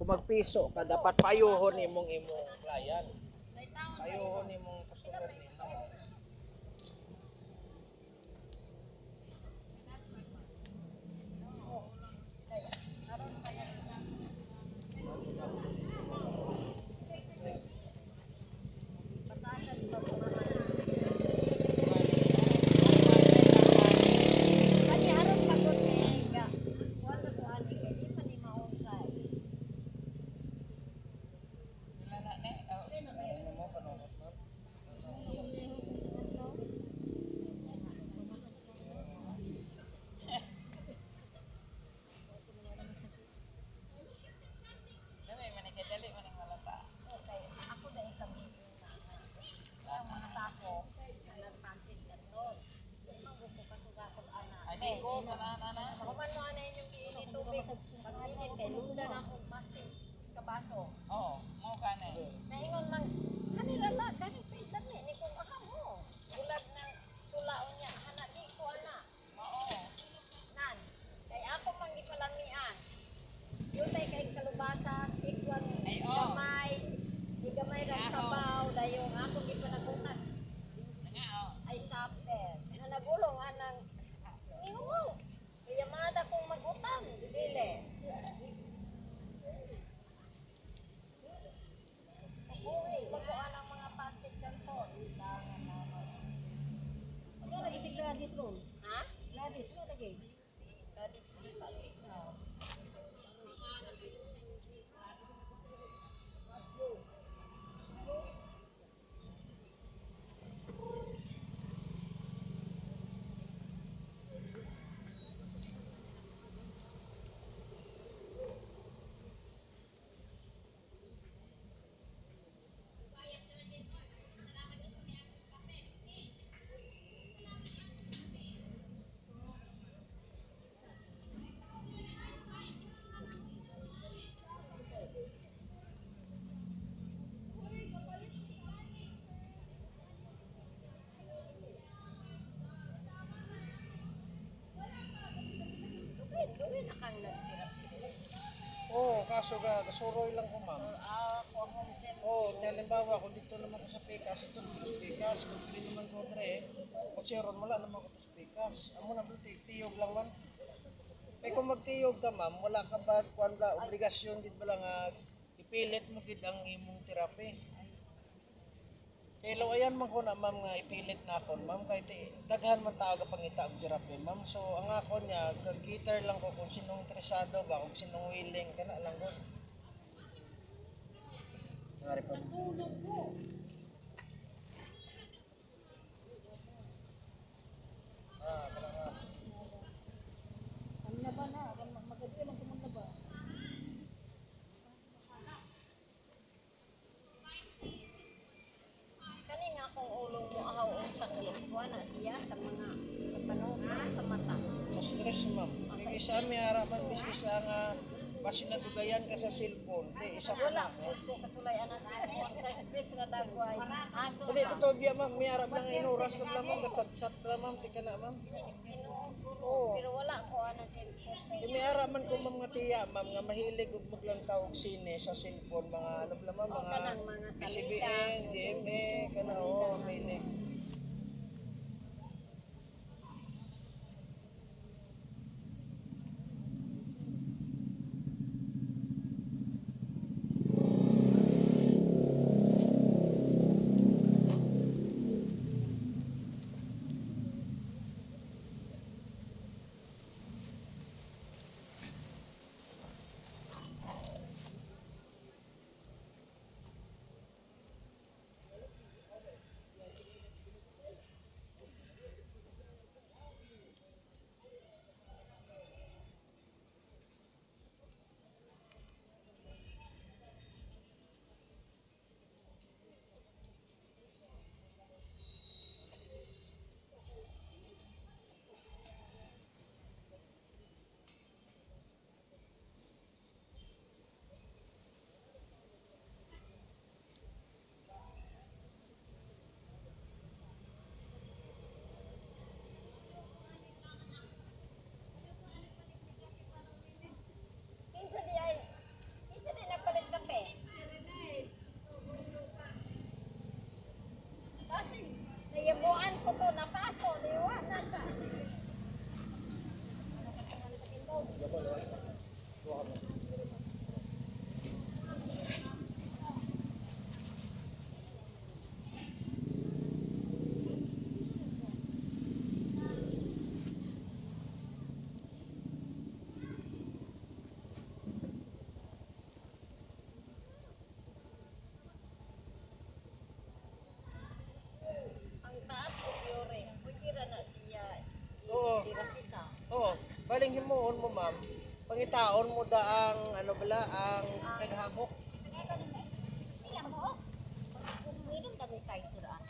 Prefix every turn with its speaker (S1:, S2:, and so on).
S1: kung magpiso ka dapat payuhon imong client. Payuhon imong customer nimo.
S2: Oo, mo ka na eh.
S3: Naingon man, kanila la, ganit pa itan ni kung aha mo. Bulag ng sulaon niya, hana di ko ana.
S2: Oo.
S3: Nan, kay ako man gipalamian. Yutay kay kalubasa, sikwan,
S2: Ay, oo.
S3: gamay, di gamay ra sabaw, dayong ako gipanagutan.
S2: Nga, oh.
S3: Ay saper. Na nagulong anang, ingon mo, kayamada kong magutang, dili. Uy, bagoan ang mga pancit canton.
S4: Ano lagi si Gladys ron?
S3: Ha?
S4: Gladys, ano lagi?
S3: Gladys, pancit na. Duwi na kang nagtira.
S1: Oo, kaso kasuroy lang ko ma'am.
S3: Ako ang homesem.
S1: Oo, halimbawa kung dito naman ko sa Pikas, ito sa Pikas, kung pili naman ko dre, kung siron wala naman ko sa Pikas. Amo na ba tiyog lang man. Kaya kung magtiyog ka ma'am, wala ka ba kuan la obligasyon dit ba lang ipilit mo gid ang imong terapi. Kaya lawayan man ko na ma'am nga ipilit na ako ma'am kay daghan man tao ka pangita og therapy ma'am. So ang ako niya kag-gitter lang ko kung sinong interesado ba kung sinong willing kana lang ko. Ngari pa.
S4: Natulog ko.
S1: Kana nga.
S4: Ano na ba na? Magagabi lang kumanda ba?
S3: Kani nga kung ulong mo ahaw ang sakit, wala siya sa mga kapanuhan sa mata.
S1: Sa stress ma'am. Kaya sa amin harapan biski sa nga pasinadugayan ka sa cellphone. Di isa ka
S3: Wala
S1: lang.
S3: ko kasulay anak sa stress ra dagway. Aso
S1: Dili
S3: ka.
S1: totoo biya ma'am, may harap lang inuras ka lang ma'am, chat lang ma'am, tika na ma'am. Oo.
S3: Pero wala ko ana cellphone.
S1: May araman ko mga tiya, ma'am, nga mahilig ug maglantaw og sine sa cellphone, mga ano pala ma'am,
S3: O
S1: mga
S3: kanang mga
S1: PCBN, GMA, kana o, mahilig. Baling himuon mo, ma'am. Pangitaon mo da ang, ano bala, ang kaghabok.
S3: Iya mo. Kung minum na gusto tayo suraan.